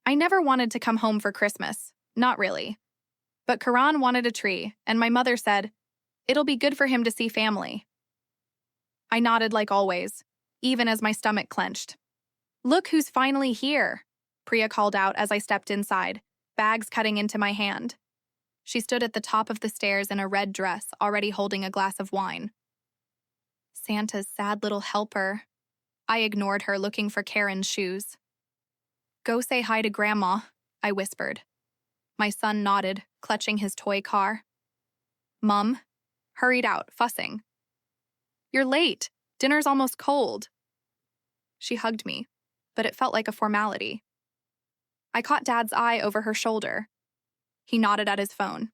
I never wanted to come home for Christmas. Not really. But Karan wanted a tree, and my mother said, "It'll be good for him to see family." I nodded like always, even as my stomach clenched. "Look who's finally here," Priya called out as I stepped inside, bags cutting into my hand. She stood at the top of the stairs in a red dress, already holding a glass of wine. Santa's sad little helper. I ignored her, looking for Karen's shoes. "Go say hi to Grandma," I whispered. My son nodded, clutching his toy car. Mum hurried out, fussing. "You're late. Dinner's almost cold." She hugged me, but it felt like a formality. I caught Dad's eye over her shoulder. He nodded at his phone.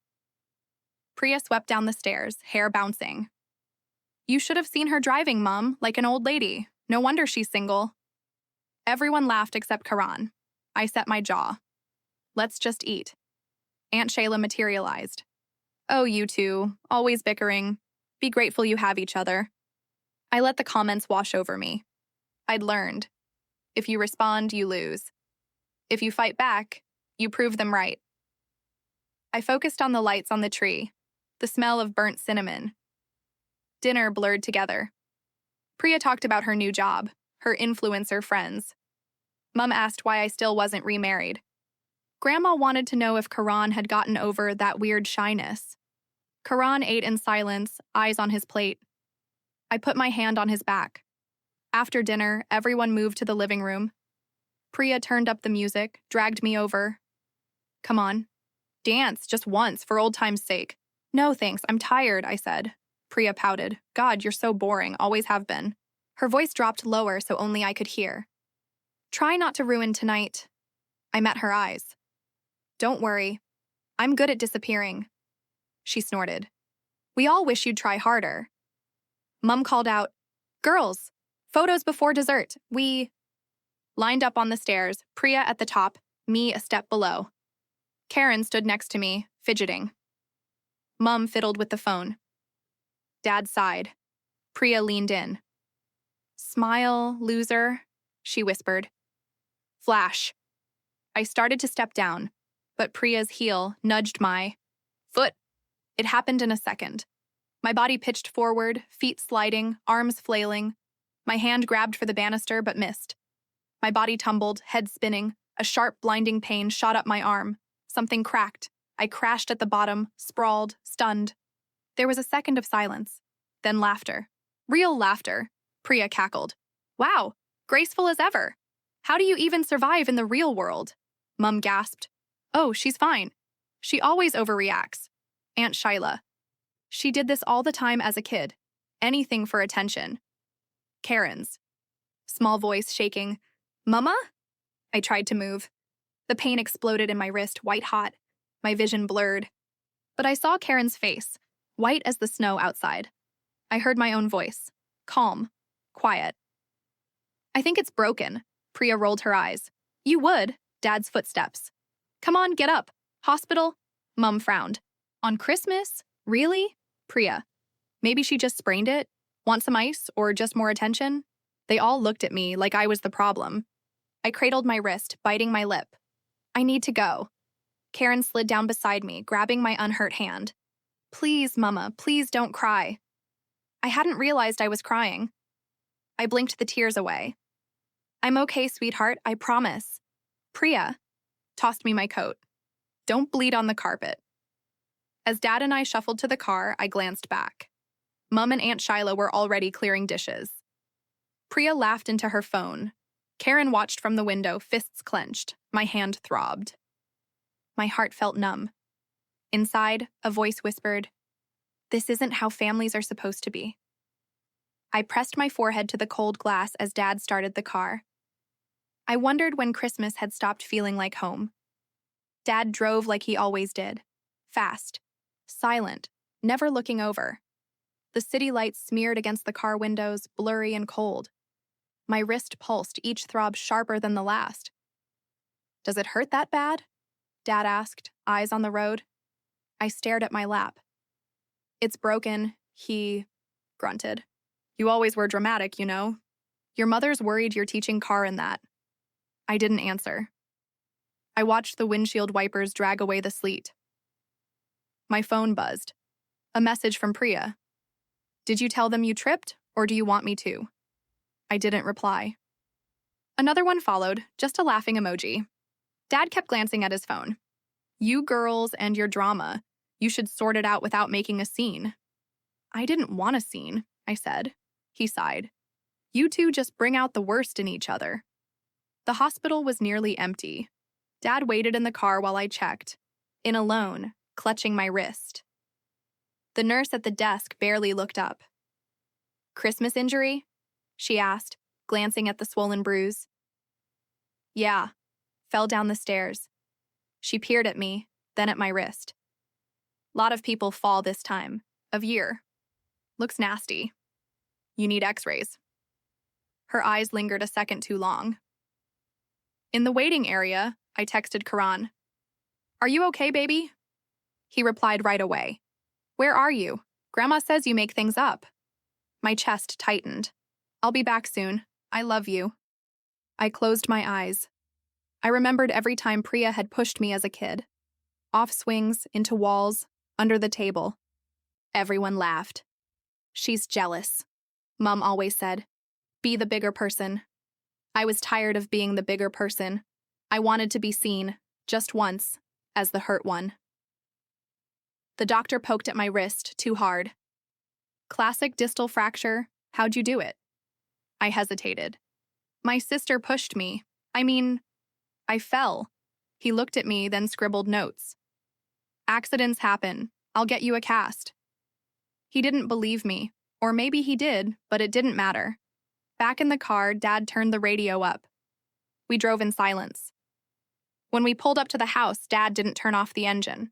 Priya swept down the stairs, hair bouncing. "You should have seen her driving, Mum, like an old lady. No wonder she's single." Everyone laughed except Karan. I set my jaw. "Let's just eat." Aunt Shayla materialized. "Oh, you two, always bickering. Be grateful you have each other." I let the comments wash over me. I'd learned. If you respond, you lose. If you fight back, you prove them right. I focused on the lights on the tree, the smell of burnt cinnamon. Dinner blurred together. Priya talked about her new job, her influencer friends. Mum asked why I still wasn't remarried. Grandma wanted to know if Karan had gotten over that weird shyness. Karan ate in silence, eyes on his plate. I put my hand on his back. After dinner, everyone moved to the living room. Priya turned up the music, dragged me over. "Come on. Dance, just once, for old time's sake." "No, thanks, I'm tired," I said. Priya pouted. "God, you're so boring, always have been." Her voice dropped lower so only I could hear. "Try not to ruin tonight." I met her eyes. "Don't worry. I'm good at disappearing." She snorted. "We all wish you'd try harder." Mum called out, "Girls, photos before dessert. We..." Lined up on the stairs, Priya at the top, me a step below. Karen stood next to me, fidgeting. Mum fiddled with the phone. Dad sighed. Priya leaned in. "Smile, loser," she whispered. Flash. I started to step down, but Priya's heel nudged my foot. It happened in a second. My body pitched forward, feet sliding, arms flailing. My hand grabbed for the banister but missed. My body tumbled, head spinning. A sharp, blinding pain shot up my arm. Something cracked. I crashed at the bottom, sprawled, stunned. There was a second of silence. Then laughter. Real laughter. Priya cackled. "Wow, graceful as ever. How do you even survive in the real world?" Mum gasped. "Oh, she's fine. She always overreacts." Aunt Shayla. "She did this all the time as a kid. Anything for attention." Karen's. Small voice shaking. "Mama?" I tried to move. The pain exploded in my wrist, white hot. My vision blurred. But I saw Karen's face, white as the snow outside. I heard my own voice. Calm. Quiet. "I think it's broken." Priya rolled her eyes. "You would." Dad's footsteps. "Come on, get up. Hospital?" Mum frowned. "On Christmas? Really?" Priya. "Maybe she just sprained it? Want some ice or just more attention?" They all looked at me like I was the problem. I cradled my wrist, biting my lip. "I need to go." Karen slid down beside me, grabbing my unhurt hand. "Please, Mama, please don't cry." I hadn't realized I was crying. I blinked the tears away. "I'm okay, sweetheart, I promise." Priya tossed me my coat. "Don't bleed on the carpet." As Dad and I shuffled to the car, I glanced back. Mum and Aunt Shayla were already clearing dishes. Priya laughed into her phone. Karen watched from the window, fists clenched. My hand throbbed. My heart felt numb. Inside, a voice whispered, "This isn't how families are supposed to be." I pressed my forehead to the cold glass as Dad started the car. I wondered when Christmas had stopped feeling like home. Dad drove like he always did. Fast. Silent. Never looking over. The city lights smeared against the car windows, blurry and cold. My wrist pulsed, each throb sharper than the last. "Does it hurt that bad?" Dad asked, eyes on the road. I stared at my lap. "It's broken," he grunted. "You always were dramatic, you know. Your mother's worried you're teaching Karan that." I didn't answer. I watched the windshield wipers drag away the sleet. My phone buzzed. A message from Priya. Did you tell them you tripped, or do you want me to? I didn't reply. Another one followed, just a laughing emoji. Dad kept glancing at his phone. You girls and your drama. You should sort it out without making a scene. I didn't want a scene, I said. He sighed. You two just bring out the worst in each other. The hospital was nearly empty. Dad waited in the car while I checked, in alone, clutching my wrist. The nurse at the desk barely looked up. Christmas injury? She asked, glancing at the swollen bruise. Yeah, fell down the stairs. She peered at me, then at my wrist. Lot of people fall this time of year. Looks nasty. You need x-rays. Her eyes lingered a second too long. In the waiting area, I texted Karan. Are you okay, baby? He replied right away. Where are you? Grandma says you make things up. My chest tightened. I'll be back soon. I love you. I closed my eyes. I remembered every time Priya had pushed me as a kid. Off swings, into walls, under the table. Everyone laughed. She's jealous. Mom always said, be the bigger person. I was tired of being the bigger person. I wanted to be seen, just once, as the hurt one. The doctor poked at my wrist too hard. Classic distal fracture. How'd you do it? I hesitated. My sister pushed me. I fell. He looked at me, then scribbled notes. Accidents happen. I'll get you a cast. He didn't believe me, or maybe he did, but it didn't matter. Back in the car, Dad turned the radio up. We drove in silence. When we pulled up to the house, Dad didn't turn off the engine.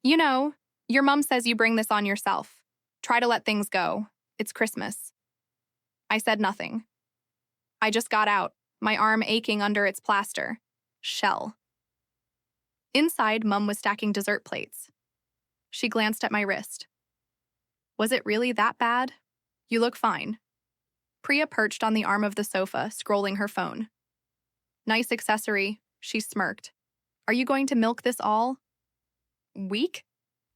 You know, your mom says you bring this on yourself. Try to let things go. It's Christmas. I said nothing. I just got out, my arm aching under its plaster. Shell. Inside, Mum was stacking dessert plates. She glanced at my wrist. Was it really that bad? You look fine. Priya perched on the arm of the sofa, scrolling her phone. Nice accessory, she smirked. Are you going to milk this all? Weak?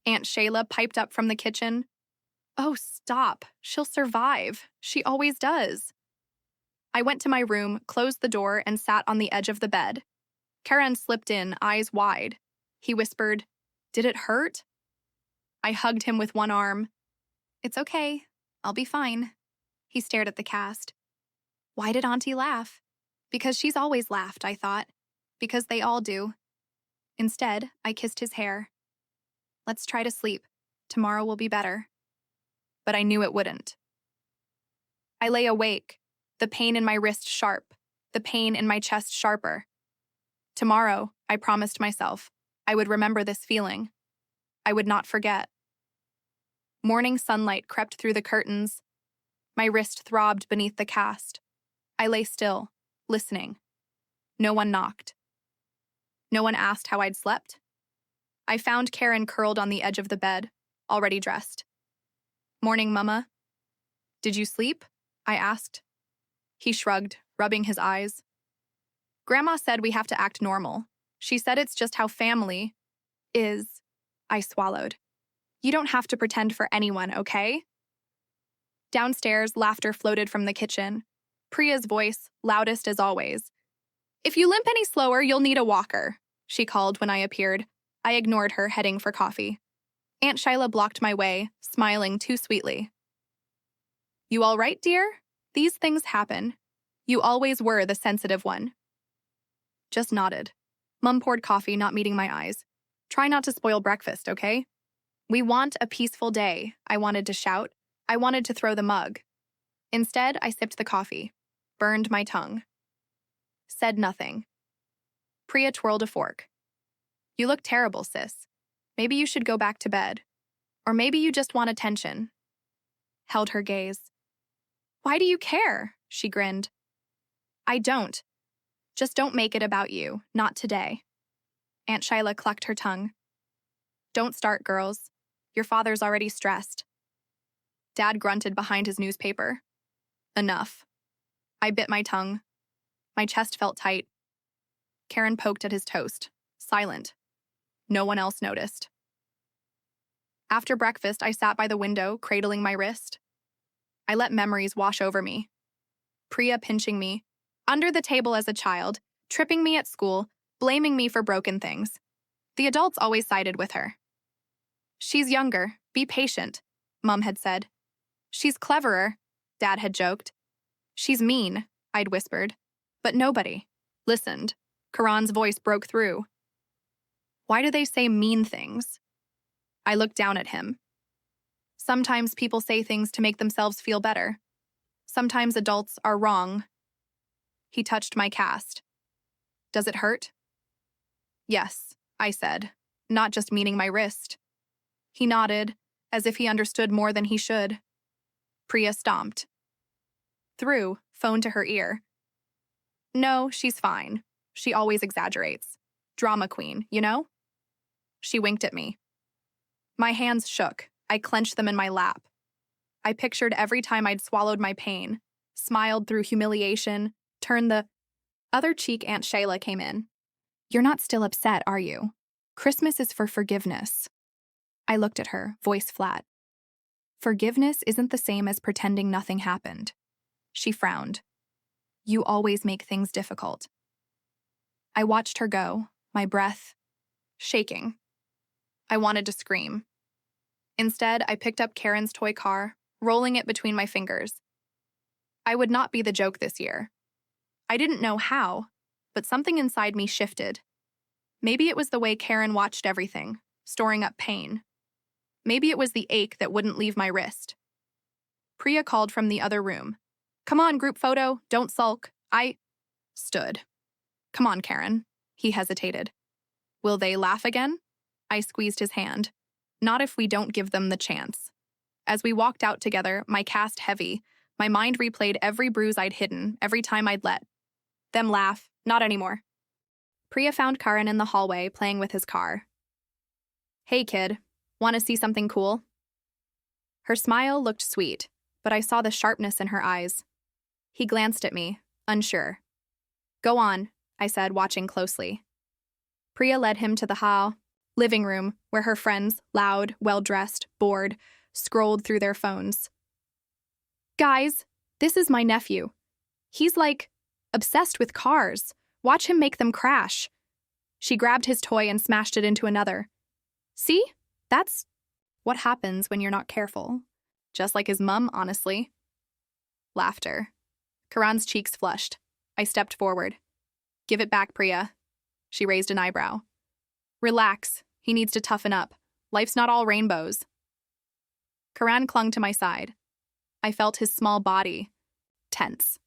Aunt Shayla piped up from the kitchen. Oh, stop. She'll survive. She always does. I went to my room, closed the door, and sat on the edge of the bed. Karan slipped in, eyes wide. He whispered, Did it hurt? I hugged him with one arm. It's okay. I'll be fine. He stared at the cast. Why did Auntie laugh? Because she's always laughed, I thought. Because they all do. Instead, I kissed his hair. Let's try to sleep. Tomorrow will be better. But I knew it wouldn't. I lay awake, the pain in my wrist sharp, the pain in my chest sharper. Tomorrow, I promised myself, I would remember this feeling. I would not forget. Morning sunlight crept through the curtains. My wrist throbbed beneath the cast. I lay still, listening. No one knocked. No one asked how I'd slept. I found Karen curled on the edge of the bed, already dressed. Morning, Mama. Did you sleep? I asked. He shrugged, rubbing his eyes. Grandma said we have to act normal. She said it's just how family is. I swallowed. You don't have to pretend for anyone, okay? Downstairs, laughter floated from the kitchen. Priya's voice, loudest as always. If you limp any slower, you'll need a walker, she called when I appeared. I ignored her, heading for coffee. Aunt Shyla blocked my way, smiling too sweetly. You all right, dear? These things happen. You always were the sensitive one. Just nodded. Mum poured coffee, not meeting my eyes. Try not to spoil breakfast, okay? We want a peaceful day, I wanted to shout. I wanted to throw the mug. Instead, I sipped the coffee, burned my tongue. Said nothing. Priya twirled a fork. You look terrible, sis. Maybe you should go back to bed. Or maybe you just want attention. Held her gaze. Why do you care? She grinned. I don't. Just don't make it about you, not today. Aunt Shyla clucked her tongue. Don't start, girls. Your father's already stressed. Dad grunted behind his newspaper. Enough. I bit my tongue. My chest felt tight. Karen poked at his toast, silent. No one else noticed. After breakfast, I sat by the window, cradling my wrist. I let memories wash over me. Priya pinching me, under the table as a child, tripping me at school, blaming me for broken things. The adults always sided with her. She's younger, be patient, Mum had said. She's cleverer, Dad had joked. She's mean, I'd whispered. But nobody listened. Karan's voice broke through. Why do they say mean things? I looked down at him. Sometimes people say things to make themselves feel better. Sometimes adults are wrong. He touched my cast. Does it hurt? Yes, I said, not just meaning my wrist. He nodded, as if he understood more than he should. Priya stomped. Threw, phone to her ear. No, she's fine. She always exaggerates. Drama queen, you know? She winked at me. My hands shook. I clenched them in my lap. I pictured every time I'd swallowed my pain, smiled through humiliation, turned the other cheek. Aunt Shayla came in. You're not still upset, are you? Christmas is for forgiveness. I looked at her, voice flat. Forgiveness isn't the same as pretending nothing happened. She frowned. You always make things difficult. I watched her go, my breath shaking. I wanted to scream. Instead, I picked up Karen's toy car, rolling it between my fingers. I would not be the joke this year. I didn't know how, but something inside me shifted. Maybe it was the way Karen watched everything, storing up pain. Maybe it was the ache that wouldn't leave my wrist. Priya called from the other room. Come on, group photo, don't sulk. I stood. Come on, Karen. He hesitated. Will they laugh again? I squeezed his hand. Not if we don't give them the chance. As we walked out together, my cast heavy, my mind replayed every bruise I'd hidden, every time I'd let them laugh. Not anymore. Priya found Karan in the hallway, playing with his car. Hey, kid. Want to see something cool? Her smile looked sweet, but I saw the sharpness in her eyes. He glanced at me, unsure. Go on, I said, watching closely. Priya led him to the living room, where her friends, loud, well-dressed, bored, scrolled through their phones. Guys, this is my nephew. He's obsessed with cars. Watch him make them crash. She grabbed his toy and smashed it into another. See? That's what happens when you're not careful. Just like his mum, honestly. Laughter. Karan's cheeks flushed. I stepped forward. Give it back, Priya. She raised an eyebrow. Relax. He needs to toughen up. Life's not all rainbows. Karan clung to my side. I felt his small body tense.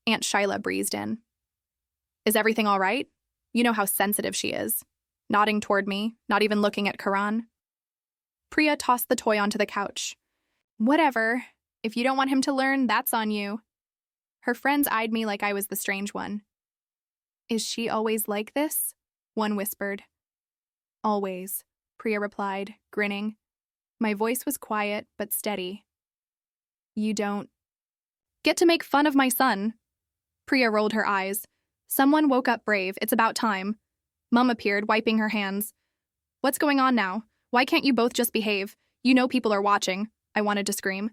Aunt Shayla breezed in. Is everything all right? You know how sensitive she is. Nodding toward me, not even looking at Karan. Priya tossed the toy onto the couch. Whatever. If you don't want him to learn, that's on you. Her friends eyed me like I was the strange one. Is she always like this? One whispered. Always, Priya replied, grinning. My voice was quiet but steady. You don't get to make fun of my son. Priya rolled her eyes. Someone woke up brave. It's about time. Mum appeared, wiping her hands. What's going on now? Why can't you both just behave? You know people are watching. I wanted to scream.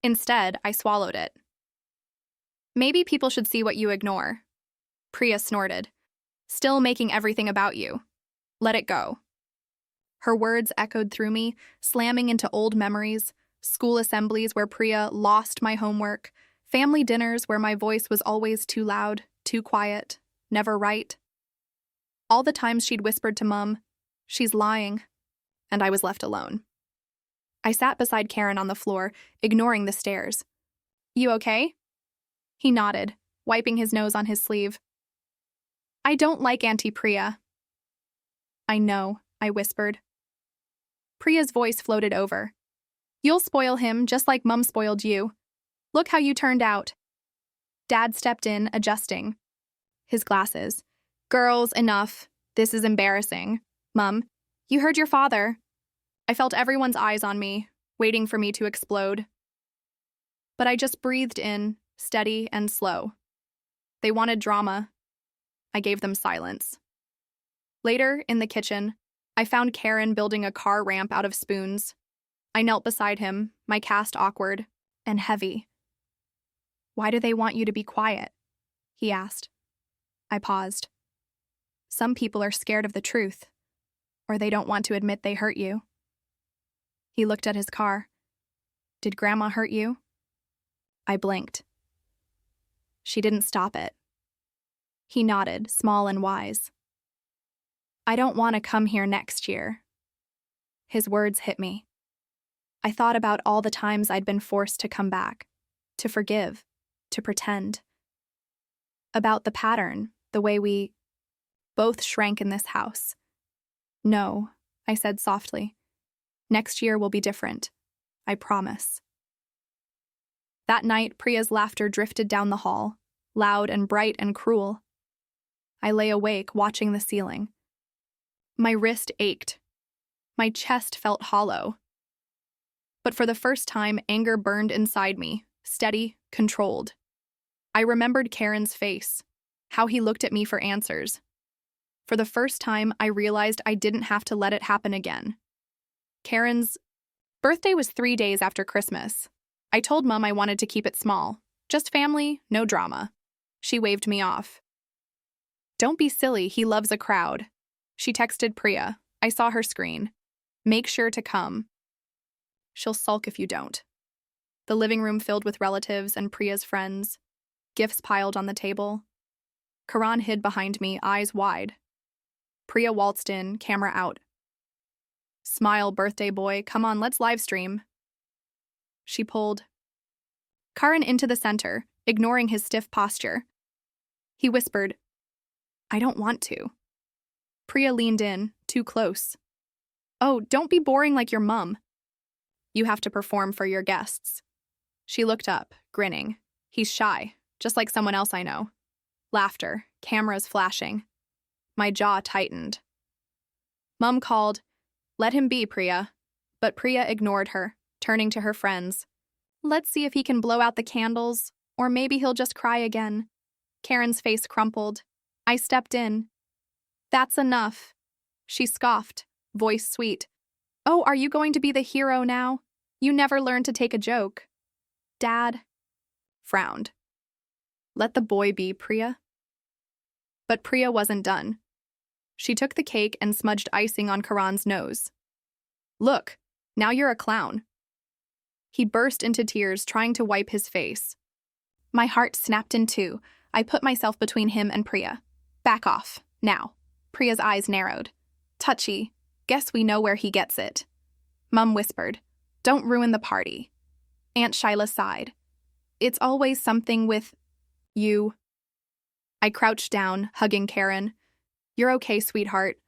Instead, I swallowed it. Maybe people should see what you ignore. Priya snorted. Still making everything about you. Let it go. Her words echoed through me, slamming into old memories, school assemblies where Priya lost my homework, family dinners where my voice was always too loud, too quiet, never right. All the times she'd whispered to Mum, she's lying, and I was left alone. I sat beside Karen on the floor, ignoring the stares. You okay? He nodded, wiping his nose on his sleeve. I don't like Auntie Priya. I know, I whispered. Priya's voice floated over. You'll spoil him just like Mum spoiled you. Look how you turned out. Dad stepped in, adjusting his glasses. Girls, enough. This is embarrassing. Mum, you heard your father. I felt everyone's eyes on me, waiting for me to explode. But I just breathed in, steady and slow. They wanted drama. I gave them silence. Later, in the kitchen, I found Karen building a car ramp out of spoons. I knelt beside him, my cast awkward and heavy. "Why do they want you to be quiet?" he asked. I paused. "Some people are scared of the truth, or they don't want to admit they hurt you." He looked at his car. "Did Grandma hurt you?" I blinked. "She didn't stop it." He nodded, small and wise. "I don't want to come here next year." His words hit me. I thought about all the times I'd been forced to come back, to forgive, to pretend. About the pattern, the way we both shrank in this house. "No," I said softly. "Next year will be different. I promise." That night, Priya's laughter drifted down the hall, loud and bright and cruel. I lay awake, watching the ceiling. My wrist ached. My chest felt hollow. But for the first time, anger burned inside me, steady, controlled. I remembered Karen's face, how he looked at me for answers. For the first time, I realized I didn't have to let it happen again. Karen's birthday was 3 days after Christmas. I told Mum I wanted to keep it small. Just family, no drama. She waved me off. "Don't be silly, he loves a crowd." She texted Priya. I saw her screen. "Make sure to come." "She'll sulk if you don't." The living room filled with relatives and Priya's friends. Gifts piled on the table. Karan hid behind me, eyes wide. Priya waltzed in, camera out. "Smile, birthday boy. Come on, let's live stream." She pulled Karan into the center, ignoring his stiff posture. He whispered, "I don't want to." Priya leaned in, too close. "Oh, don't be boring like your mum. You have to perform for your guests." She looked up, grinning. "He's shy, just like someone else I know." Laughter, cameras flashing. My jaw tightened. Mum called, "Let him be, Priya." But Priya ignored her, turning to her friends. "Let's see if he can blow out the candles, or maybe he'll just cry again." Karen's face crumpled. I stepped in. "That's enough." She scoffed, voice sweet. "Oh, are you going to be the hero now? You never learned to take a joke." Dad frowned. "Let the boy be, Priya." But Priya wasn't done. She took the cake and smudged icing on Karan's nose. "Look, now you're a clown." He burst into tears, trying to wipe his face. My heart snapped in two. I put myself between him and Priya. "Back off, now." Priya's eyes narrowed. "Touchy. Guess we know where he gets it." Mum whispered, "Don't ruin the party." Aunt Shyla sighed. "It's always something with you." I crouched down, hugging Karen. "You're okay, sweetheart.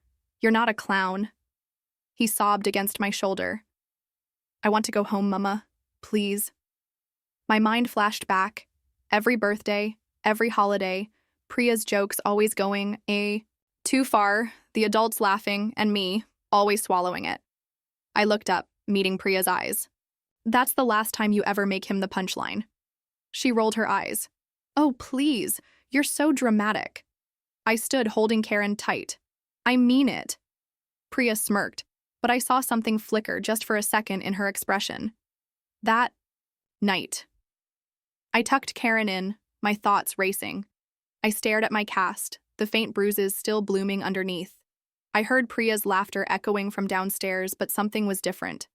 You're not a clown." He sobbed against my shoulder. "I want to go home, Mama. Please." My mind flashed back. Every birthday, every holiday, Priya's jokes always going too far, the adults laughing, and me, always swallowing it. I looked up, meeting Priya's eyes. "That's the last time you ever make him the punchline." She rolled her eyes. "Oh, please, you're so dramatic." I stood holding Karen tight. "I mean it." Priya smirked, but I saw something flicker just for a second in her expression. That night. I tucked Karen in, my thoughts racing. I stared at my cast, the faint bruises still blooming underneath. I heard Priya's laughter echoing from downstairs, but something was different.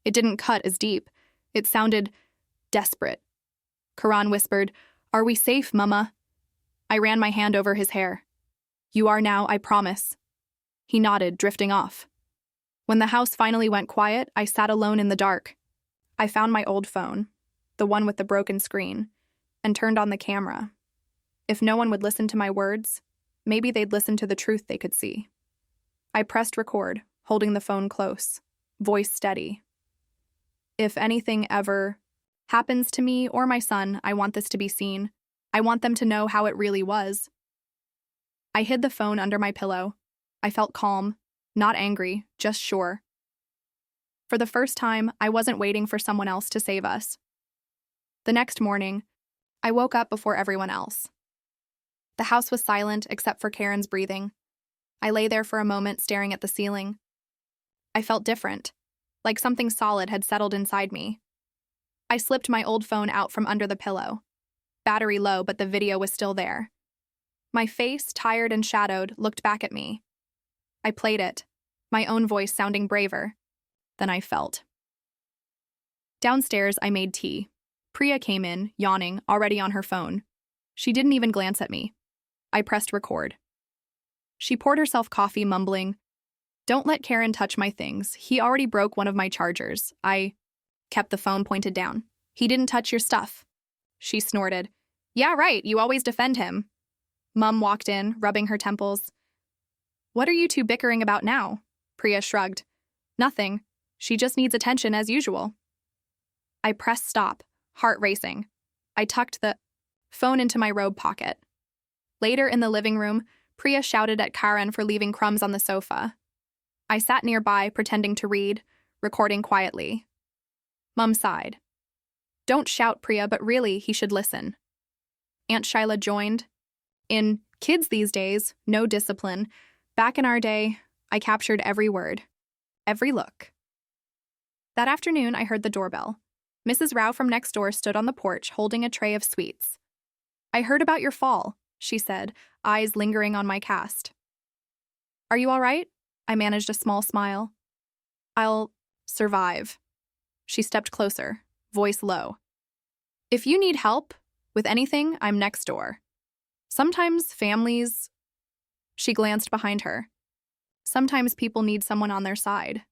It didn't cut as deep. It sounded desperate. Karan whispered, "Are we safe, Mama?" I ran my hand over his hair. "You are now, I promise." He nodded, drifting off. When the house finally went quiet, I sat alone in the dark. I found my old phone, the one with the broken screen, and turned on the camera. If no one would listen to my words, maybe they'd listen to the truth they could see. I pressed record, holding the phone close, voice steady. If anything ever happens to me or my son, I want this to be seen. I want them to know how it really was. I hid the phone under my pillow. I felt calm, not angry, just sure. For the first time, I wasn't waiting for someone else to save us. The next morning, I woke up before everyone else. The house was silent except for Karen's breathing. I lay there for a moment staring at the ceiling. I felt different, like something solid had settled inside me. I slipped my old phone out from under the pillow. Battery low, but the video was still there. My face, tired and shadowed, looked back at me. I played it, my own voice sounding braver than I felt. Downstairs, I made tea. Priya came in, yawning, already on her phone. She didn't even glance at me. I pressed record. She poured herself coffee, mumbling, "Don't let Karen touch my things. He already broke one of my chargers." I kept the phone pointed down. "He didn't touch your stuff." She snorted. "Yeah, right, you always defend him." Mum walked in, rubbing her temples. "What are you two bickering about now?" Priya shrugged. "Nothing. She just needs attention as usual." I pressed stop, heart racing. I tucked the phone into my robe pocket. Later in the living room, Priya shouted at Karen for leaving crumbs on the sofa. I sat nearby, pretending to read, recording quietly. Mum sighed. "Don't shout, Priya, but really, he should listen." Aunt Shyla joined. In kids these days, no discipline. Back in our day, I captured every word, every look. That afternoon, I heard the doorbell. Mrs. Rao from next door stood on the porch, holding a tray of sweets. "I heard about your fall," she said, eyes lingering on my cast. "Are you all right?" I managed a small smile. "I'll survive." She stepped closer, voice low. "If you need help with anything, I'm next door. Sometimes families..." She glanced behind her. "Sometimes people need someone on their side."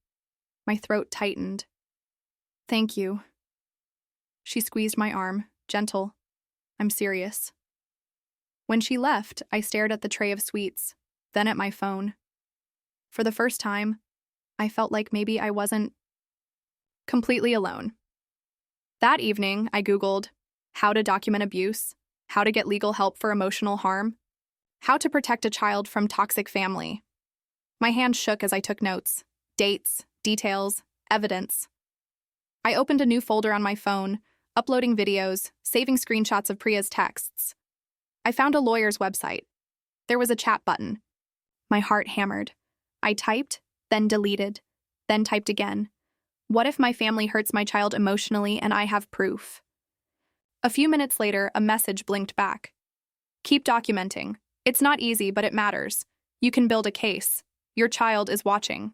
My throat tightened. "Thank you." She squeezed my arm, gentle. "I'm serious." When she left, I stared at the tray of sweets, then at my phone. For the first time, I felt like maybe I wasn't completely alone. That evening, I Googled how to document abuse, how to get legal help for emotional harm, how to protect a child from toxic family. My hand shook as I took notes, dates, details, evidence. I opened a new folder on my phone, uploading videos, saving screenshots of Priya's texts. I found a lawyer's website. There was a chat button. My heart hammered. I typed, then deleted, then typed again. What if my family hurts my child emotionally and I have proof? A few minutes later, a message blinked back. "Keep documenting. It's not easy, but it matters. You can build a case. Your child is watching."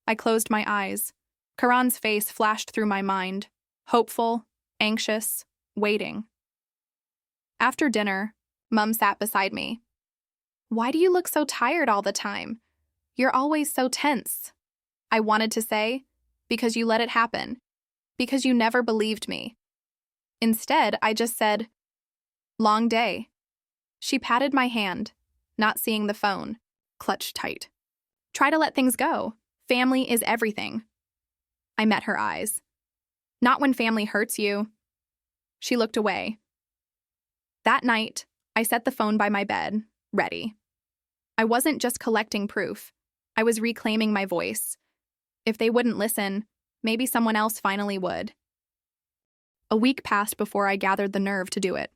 I closed my eyes. Karan's face flashed through my mind. Hopeful, anxious, waiting. After dinner, Mum sat beside me. "Why do you look so tired all the time? You're always so tense." I wanted to say, "Because you let it happen. Because you never believed me." Instead, I just said, "Long day." She patted my hand, not seeing the phone, clutched tight. "Try to let things go. Family is everything." I met her eyes. "Not when family hurts you." She looked away. That night, I set the phone by my bed, ready. I wasn't just collecting proof. I was reclaiming my voice. If they wouldn't listen, maybe someone else finally would. A week passed before I gathered the nerve to do it.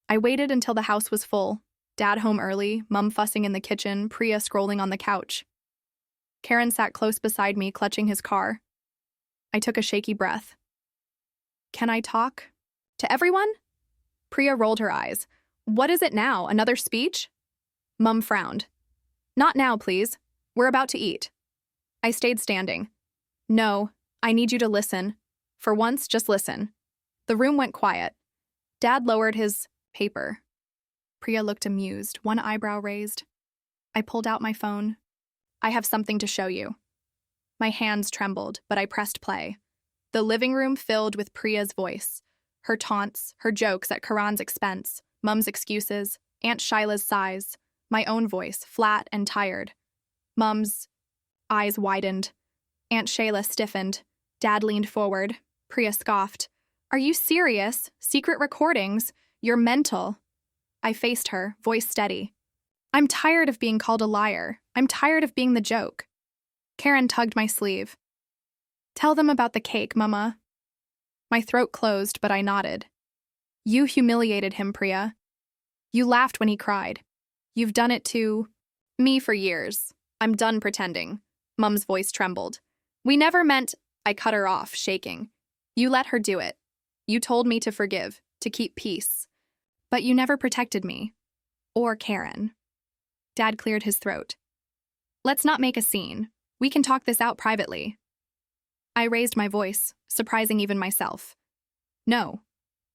I waited until the house was full. Dad home early, Mum fussing in the kitchen, Priya scrolling on the couch. Karen sat close beside me, clutching his car. I took a shaky breath. "Can I talk? To everyone?" Priya rolled her eyes. "What is it now, another speech?" Mum frowned. "Not now, please. We're about to eat." I stayed standing. "No, I need you to listen. For once, just listen." The room went quiet. Dad lowered his paper. Priya looked amused, one eyebrow raised. I pulled out my phone. "I have something to show you." My hands trembled, but I pressed play. The living room filled with Priya's voice. Her taunts, her jokes at Karan's expense, Mum's excuses, Aunt Shyla's sighs, my own voice, flat and tired. Mum's eyes widened. Aunt Shayla stiffened. Dad leaned forward. Priya scoffed. "Are you serious? Secret recordings? You're mental." I faced her, voice steady. "I'm tired of being called a liar. I'm tired of being the joke." Karen tugged my sleeve. "Tell them about the cake, Mama." My throat closed, but I nodded. "You humiliated him, Priya. You laughed when he cried. You've done it to..." Me for years. I'm done pretending. Mum's voice trembled. We never meant. I cut her off, shaking. You let her do it. You told me to forgive, to keep peace. But you never protected me. Or Karen. Dad cleared his throat. Let's not make a scene. We can talk this out privately. I raised my voice, surprising even myself. No,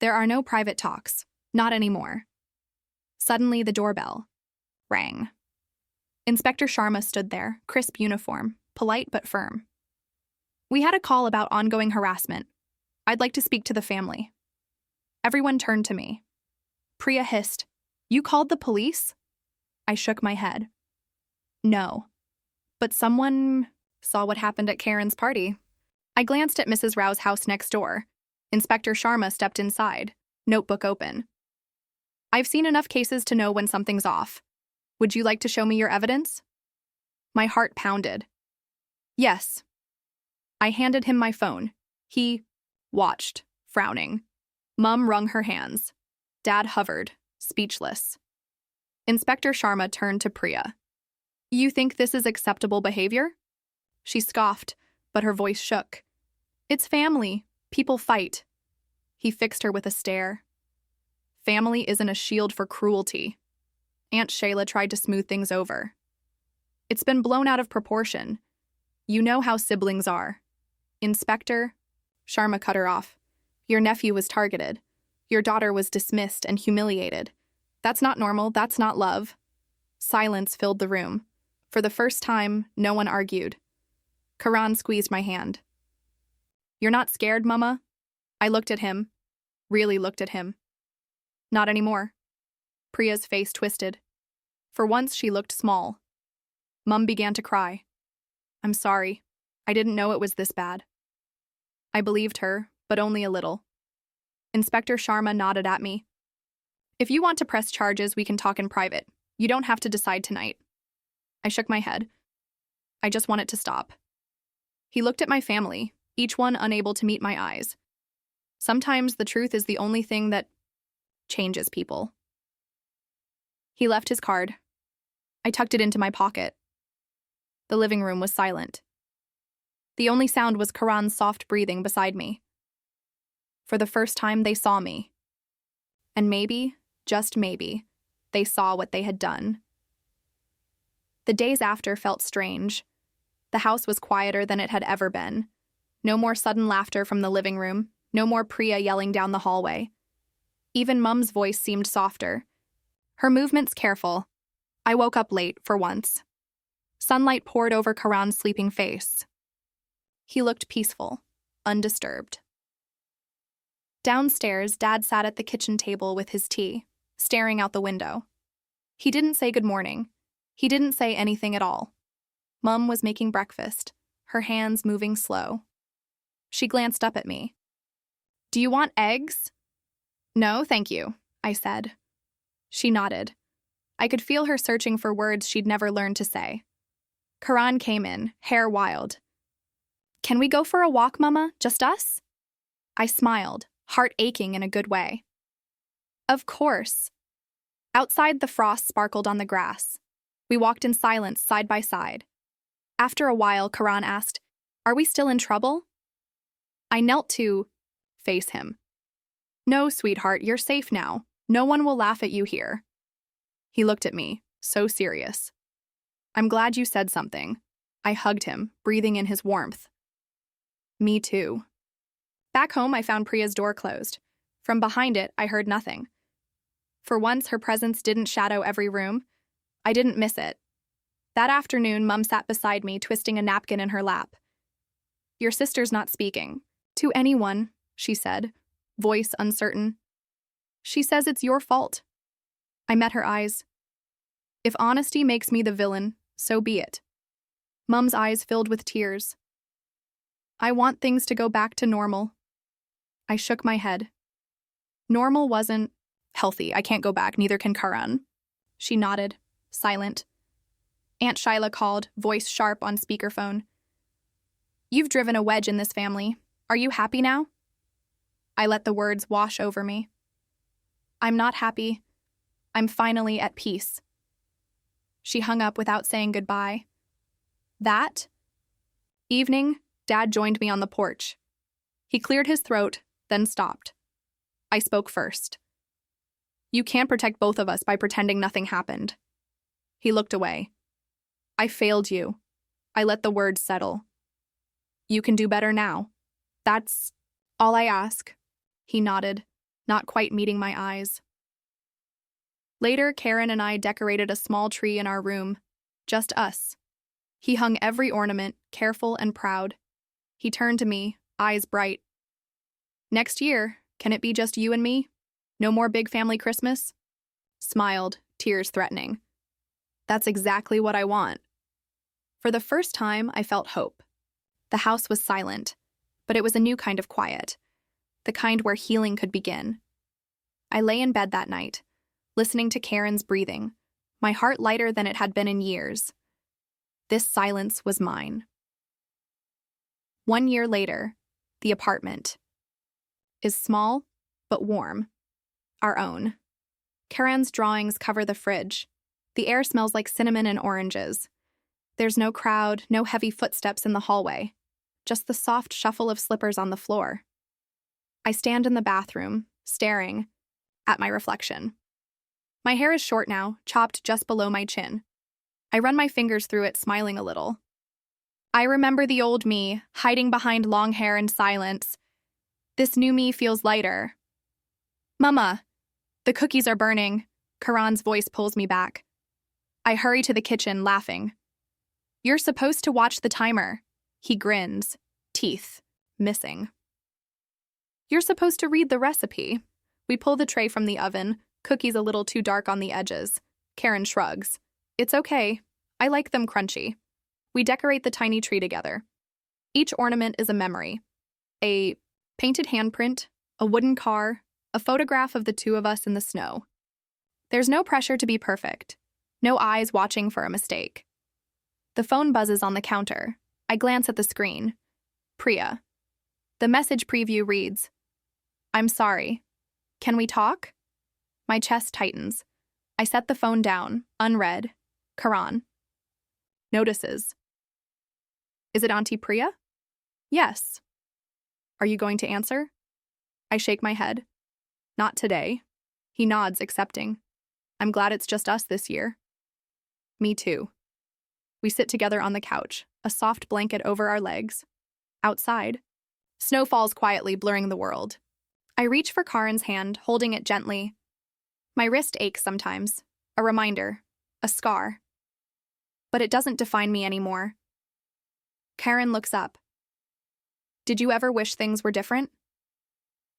there are no private talks. Not anymore. Suddenly, the doorbell rang. Inspector Sharma stood there, crisp uniform, polite but firm. We had a call about ongoing harassment. I'd like to speak to the family. Everyone turned to me. Priya hissed, You called the police? I shook my head. No. But someone saw what happened at Karen's party. I glanced at Mrs. Rao's house next door. Inspector Sharma stepped inside, notebook open. I've seen enough cases to know when something's off. Would you like to show me your evidence? My heart pounded. Yes. I handed him my phone. He watched, frowning. Mum wrung her hands. Dad hovered, speechless. Inspector Sharma turned to Priya. You think this is acceptable behavior? She scoffed, but her voice shook. It's family. People fight. He fixed her with a stare. Family isn't a shield for cruelty. Aunt Shayla tried to smooth things over. It's been blown out of proportion. You know how siblings are. Inspector, Sharma cut her off. Your nephew was targeted. Your daughter was dismissed and humiliated. That's not normal. That's not love. Silence filled the room. For the first time, no one argued. Karan squeezed my hand. You're not scared, Mama? I looked at him. Really looked at him. Not anymore. Priya's face twisted. For once, she looked small. Mum began to cry. I'm sorry. I didn't know it was this bad. I believed her, but only a little. Inspector Sharma nodded at me. If you want to press charges, we can talk in private. You don't have to decide tonight. I shook my head. I just want it to stop. He looked at my family, each one unable to meet my eyes. Sometimes the truth is the only thing that changes people. He left his card. I tucked it into my pocket. The living room was silent. The only sound was Karan's soft breathing beside me. For the first time, they saw me. And maybe, just maybe, they saw what they had done. The days after felt strange. The house was quieter than it had ever been. No more sudden laughter from the living room, no more Priya yelling down the hallway. Even Mum's voice seemed softer. Her movements careful. I woke up late, for once. Sunlight poured over Karan's sleeping face. He looked peaceful, undisturbed. Downstairs, Dad sat at the kitchen table with his tea, staring out the window. He didn't say good morning. He didn't say anything at all. Mum was making breakfast, her hands moving slow. She glanced up at me. Do you want eggs? No, thank you, I said. She nodded. I could feel her searching for words she'd never learned to say. Karan came in, hair wild. Can we go for a walk, Mama? Just us? I smiled, heart aching in a good way. Of course. Outside, the frost sparkled on the grass. We walked in silence, side by side. After a while, Karan asked, Are we still in trouble? I knelt to face him. No, sweetheart, you're safe now. No one will laugh at you here. He looked at me, so serious. I'm glad you said something. I hugged him, breathing in his warmth. Me too. Back home, I found Priya's door closed. From behind it, I heard nothing. For once, her presence didn't shadow every room. I didn't miss it. That afternoon, Mum sat beside me, twisting a napkin in her lap. Your sister's not speaking. To anyone, she said, voice uncertain. She says it's your fault. I met her eyes. If honesty makes me the villain, so be it. Mum's eyes filled with tears. I want things to go back to normal. I shook my head. Normal wasn't healthy. I can't go back, neither can Karan. She nodded, silent. Aunt Shayla called, voice sharp on speakerphone. You've driven a wedge in this family. Are you happy now? I let the words wash over me. I'm not happy. I'm finally at peace. She hung up without saying goodbye. That evening, Dad joined me on the porch. He cleared his throat, then stopped. I spoke first. You can't protect both of us by pretending nothing happened. He looked away. I failed you. I let the words settle. You can do better now. That's all I ask. He nodded, not quite meeting my eyes. Later, Karen and I decorated a small tree in our room. Just us. He hung every ornament, careful and proud. He turned to me, eyes bright. Next year, can it be just you and me? No more big family Christmas? Smiled, tears threatening. That's exactly what I want. For the first time, I felt hope. The house was silent, but it was a new kind of quiet, the kind where healing could begin. I lay in bed that night, listening to Karen's breathing, my heart lighter than it had been in years. This silence was mine. 1 year later, the apartment is small, but warm. Our own. Karen's drawings cover the fridge. The air smells like cinnamon and oranges. There's no crowd, no heavy footsteps in the hallway, just the soft shuffle of slippers on the floor. I stand in the bathroom, staring at my reflection. My hair is short now, chopped just below my chin. I run my fingers through it, smiling a little. I remember the old me, hiding behind long hair and silence. This new me feels lighter. Mama, the cookies are burning. Karan's voice pulls me back. I hurry to the kitchen, laughing. You're supposed to watch the timer. He grins, teeth missing. You're supposed to read the recipe. We pull the tray from the oven, cookies a little too dark on the edges. Karen shrugs. It's okay. I like them crunchy. We decorate the tiny tree together. Each ornament is a memory. A painted handprint, a wooden car, a photograph of the two of us in the snow. There's no pressure to be perfect. No eyes watching for a mistake. The phone buzzes on the counter. I glance at the screen. Priya. The message preview reads, I'm sorry. Can we talk? My chest tightens. I set the phone down, unread. Karan. Notices. Is it Auntie Priya? Yes. Are you going to answer? I shake my head. Not today. He nods, accepting. I'm glad it's just us this year. Me too. We sit together on the couch, a soft blanket over our legs. Outside, snow falls quietly, blurring the world. I reach for Karen's hand, holding it gently. My wrist aches sometimes, a reminder, a scar. But it doesn't define me anymore. Karen looks up. Did you ever wish things were different?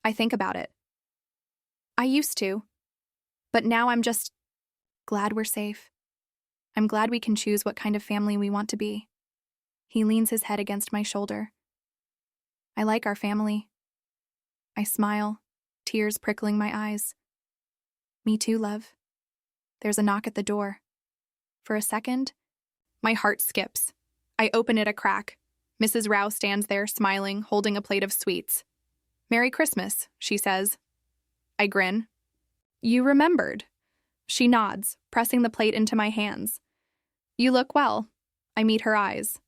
I think about it. I used to. But now I'm just glad we're safe. I'm glad we can choose what kind of family we want to be. He leans his head against my shoulder. I like our family. I smile, tears prickling my eyes. Me too, love. There's a knock at the door. For a second, my heart skips. I open it a crack. Mrs. Rao stands there, smiling, holding a plate of sweets. Merry Christmas, she says. I grin. You remembered. She nods, pressing the plate into my hands. You look well. I meet her eyes.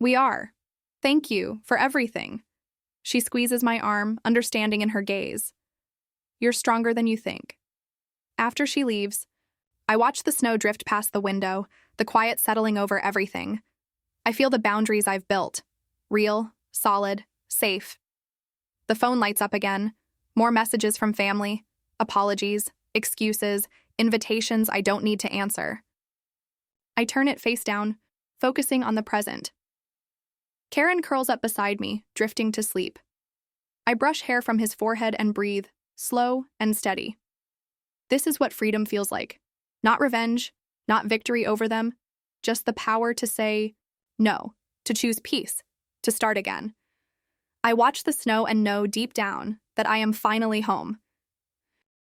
We are. Thank you for everything. She squeezes my arm, understanding in her gaze. You're stronger than you think. After she leaves, I watch the snow drift past the window, the quiet settling over everything. I feel the boundaries I've built. Real, solid, safe. The phone lights up again. More messages from family. Apologies, excuses, invitations I don't need to answer. I turn it face down, focusing on the present. Karen curls up beside me, drifting to sleep. I brush hair from his forehead and breathe, slow and steady. This is what freedom feels like. Not revenge, not victory over them, just the power to say no, to choose peace, to start again. I watch the snow and know deep down that I am finally home.